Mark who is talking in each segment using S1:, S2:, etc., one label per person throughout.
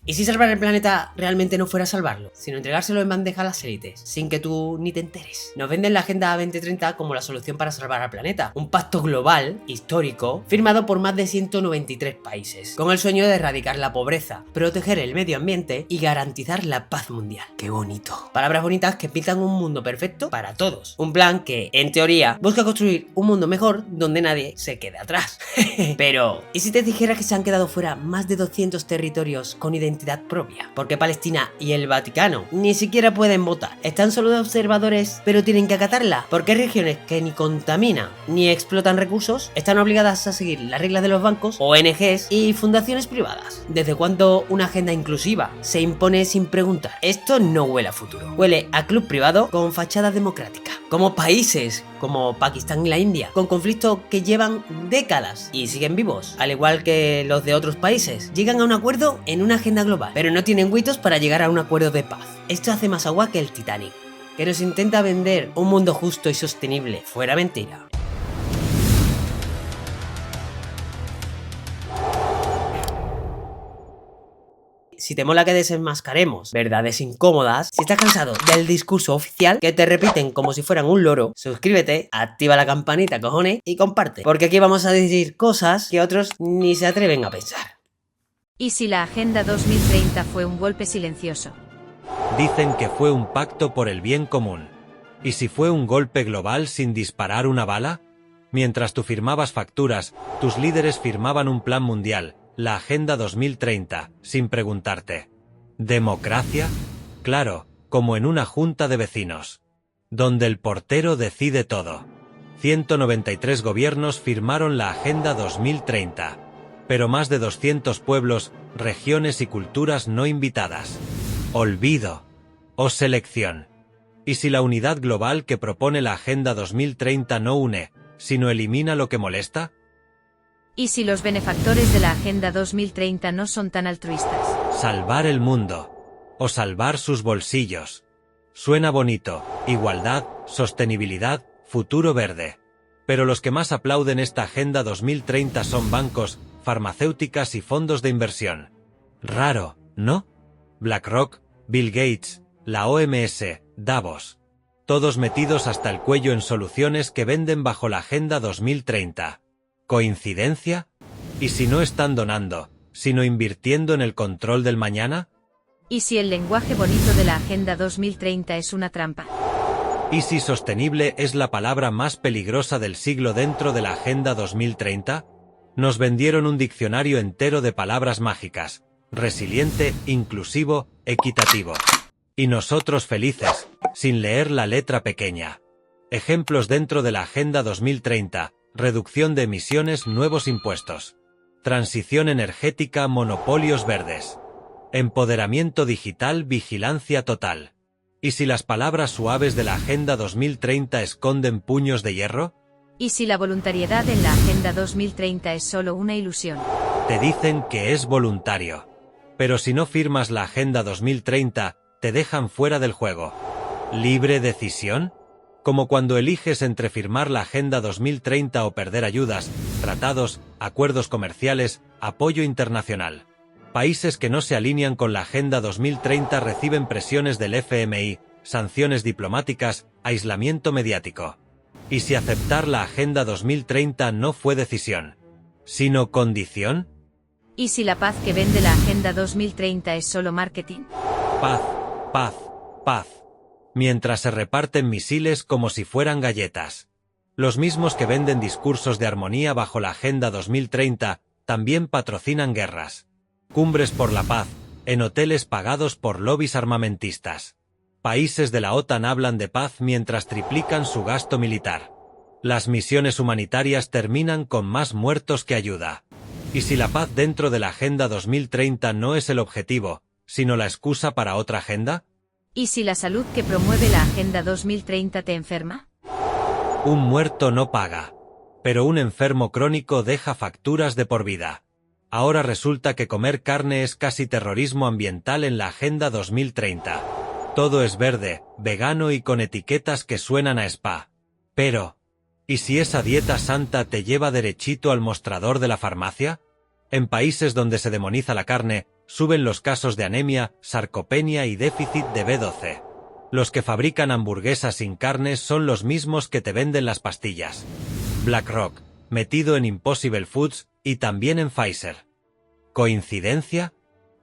S1: ¿Y si salvar el planeta realmente no fuera salvarlo, sino entregárselo en bandeja a las élites, sin que tú ni te enteres? Nos venden la Agenda 2030 como la solución para salvar al planeta, un pacto global, histórico, firmado por más de 193 países, con el sueño de erradicar la pobreza, proteger el medio ambiente y garantizar la paz mundial. ¡Qué bonito! Palabras bonitas que pintan un mundo perfecto para todos. Un plan que, en teoría, busca construir un mundo mejor donde nadie se quede atrás. Pero, ¿y si te dijera que se han quedado fuera más de 200 territorios con identidad propia? Porque Palestina y el Vaticano ni siquiera pueden votar. Están solo de observadores, pero tienen que acatarla. Porque regiones que ni contaminan ni explotan recursos están obligadas a seguir las reglas de los bancos, ONGs y fundaciones privadas. ¿Desde cuándo una agenda inclusiva se impone sin preguntar? Esto no huele a futuro. Huele a club privado con fachada democrática. Como países como Pakistán y la India, con conflictos que llevan décadas y siguen vivos, al igual que los de otros países, llegan a un acuerdo en una agenda global, pero no tienen huitos para llegar a un acuerdo de paz. Esto hace más agua que el Titanic, que nos intenta vender un mundo justo y sostenible. Fuera mentira. Si te mola que desenmascaremos verdades incómodas, si estás cansado del discurso oficial que te repiten como si fueran un loro, suscríbete, activa la campanita, cojones, y comparte, porque aquí vamos a decir cosas que otros ni se atreven a pensar.
S2: ¿Y si la Agenda 2030 fue un golpe silencioso?
S3: Dicen que fue un pacto por el bien común. ¿Y si fue un golpe global sin disparar una bala? Mientras tú firmabas facturas, tus líderes firmaban un plan mundial, la Agenda 2030, sin preguntarte. ¿Democracia? Claro, como en una junta de vecinos. Donde el portero decide todo. 193 gobiernos firmaron la Agenda 2030. Pero más de 200 pueblos, regiones y culturas no invitadas. Olvido. O selección. ¿Y si la unidad global que propone la Agenda 2030 no une, sino elimina lo que molesta?
S2: ¿Y si los benefactores de la Agenda 2030 no son tan altruistas?
S3: Salvar el mundo. O salvar sus bolsillos. Suena bonito, igualdad, sostenibilidad, futuro verde. Pero los que más aplauden esta Agenda 2030 son bancos, farmacéuticas y fondos de inversión. Raro, ¿no? BlackRock, Bill Gates, la OMS, Davos. Todos metidos hasta el cuello en soluciones que venden bajo la Agenda 2030. ¿Coincidencia? ¿Y si no están donando, sino invirtiendo en el control del mañana?
S2: ¿Y si el lenguaje bonito de la Agenda 2030 es una trampa?
S3: ¿Y si sostenible es la palabra más peligrosa del siglo dentro de la Agenda 2030? Nos vendieron un diccionario entero de palabras mágicas: resiliente, inclusivo, equitativo. Y nosotros felices, sin leer la letra pequeña. Ejemplos dentro de la Agenda 2030. Reducción de emisiones, nuevos impuestos. Transición energética, monopolios verdes. Empoderamiento digital, vigilancia total. ¿Y si las palabras suaves de la Agenda 2030 esconden puños de hierro?
S2: ¿Y si la voluntariedad en la Agenda 2030 es solo una ilusión?
S3: Te dicen que es voluntario. Pero si no firmas la Agenda 2030, te dejan fuera del juego. ¿Libre decisión? Como cuando eliges entre firmar la Agenda 2030 o perder ayudas, tratados, acuerdos comerciales, apoyo internacional. Países que no se alinean con la Agenda 2030 reciben presiones del FMI, sanciones diplomáticas, aislamiento mediático. ¿Y si aceptar la Agenda 2030 no fue decisión, sino condición?
S2: ¿Y si la paz que vende la Agenda 2030 es solo marketing?
S3: Paz, paz, paz. Mientras se reparten misiles como si fueran galletas. Los mismos que venden discursos de armonía bajo la Agenda 2030, también patrocinan guerras. Cumbres por la paz, en hoteles pagados por lobbies armamentistas. Países de la OTAN hablan de paz mientras triplican su gasto militar. Las misiones humanitarias terminan con más muertos que ayuda. ¿Y si la paz dentro de la Agenda 2030 no es el objetivo, sino la excusa para otra agenda?
S2: ¿Y si la salud que promueve la Agenda 2030 te enferma?
S3: Un muerto no paga, pero un enfermo crónico deja facturas de por vida. Ahora resulta que comer carne es casi terrorismo ambiental en la Agenda 2030. Todo es verde, vegano y con etiquetas que suenan a spa. Pero, ¿y si esa dieta santa te lleva derechito al mostrador de la farmacia? En países donde se demoniza la carne, suben los casos de anemia, sarcopenia y déficit de B12. Los que fabrican hamburguesas sin carne son los mismos que te venden las pastillas. BlackRock, metido en Impossible Foods y también en Pfizer. ¿Coincidencia?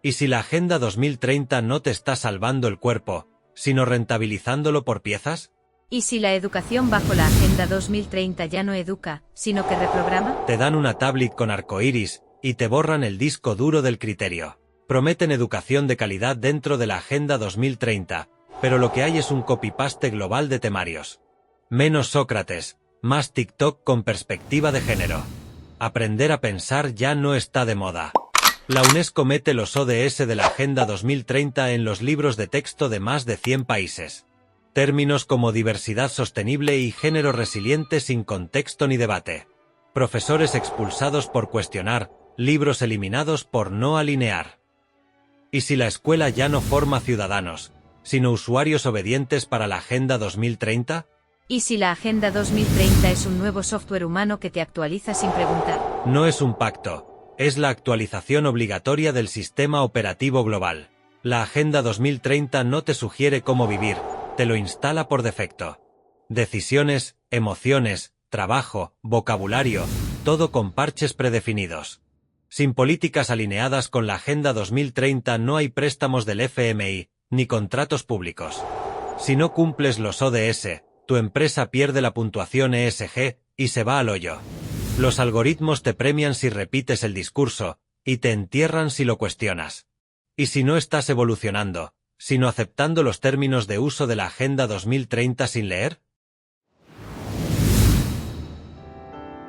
S3: ¿Y si la Agenda 2030 no te está salvando el cuerpo, sino rentabilizándolo por piezas?
S2: ¿Y si la educación bajo la Agenda 2030 ya no educa, sino que reprograma?
S3: Te dan una tablet con arcoíris y te borran el disco duro del criterio. Prometen educación de calidad dentro de la Agenda 2030, pero lo que hay es un copy-paste global de temarios. Menos Sócrates, más TikTok con perspectiva de género. Aprender a pensar ya no está de moda. La UNESCO mete los ODS de la Agenda 2030 en los libros de texto de más de 100 países. Términos como diversidad sostenible y género resiliente sin contexto ni debate. Profesores expulsados por cuestionar, libros eliminados por no alinear. ¿Y si la escuela ya no forma ciudadanos, sino usuarios obedientes para la Agenda 2030?
S2: ¿Y si la Agenda 2030 es un nuevo software humano que te actualiza sin preguntar?
S3: No es un pacto, es la actualización obligatoria del sistema operativo global. La Agenda 2030 no te sugiere cómo vivir, te lo instala por defecto. Decisiones, emociones, trabajo, vocabulario, todo con parches predefinidos. Sin políticas alineadas con la Agenda 2030 no hay préstamos del FMI, ni contratos públicos. Si no cumples los ODS, tu empresa pierde la puntuación ESG y se va al hoyo. Los algoritmos te premian si repites el discurso, y te entierran si lo cuestionas. Y si no estás evolucionando, sino aceptando los términos de uso de la Agenda 2030 sin leer.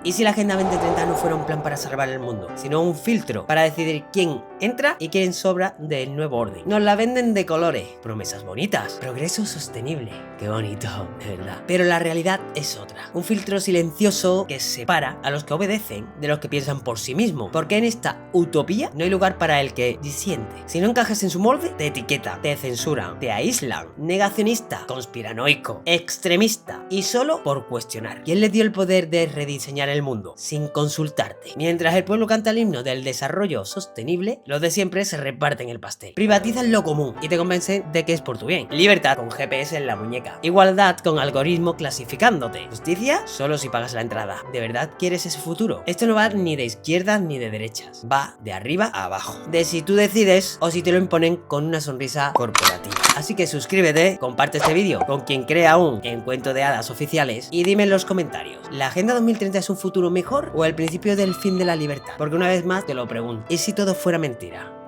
S1: ¿Y si la Agenda 2030 no fuera un plan para salvar el mundo, sino un filtro para decidir quién entra y quién sobra del nuevo orden? Nos la venden de colores, promesas bonitas, progreso sostenible, qué bonito, de verdad. Pero la realidad es otra, un filtro silencioso que separa a los que obedecen de los que piensan por sí mismos, porque en esta utopía no hay lugar para el que disiente. Si no encajas en su molde, te etiquetan, te censuran, te aíslan, negacionista, conspiranoico, extremista, y solo por cuestionar. ¿Quién les dio el poder de rediseñar el mundo sin consultarte? Mientras el pueblo canta el himno del desarrollo sostenible, los de siempre se reparten el pastel. Privatizan lo común y te convencen de que es por tu bien. Libertad con GPS en la muñeca. Igualdad con algoritmo clasificándote. Justicia solo si pagas la entrada. ¿De verdad quieres ese futuro? Esto no va ni de izquierdas ni de derechas. Va de arriba a abajo. De si tú decides o si te lo imponen con una sonrisa corporativa. Así que suscríbete, comparte este vídeo con quien crea aún en cuento de hadas oficiales y dime en los comentarios, ¿la Agenda 2030 es un futuro mejor o el principio del fin de la libertad? Porque una vez más te lo pregunto, ¿y si todo fuera mentira?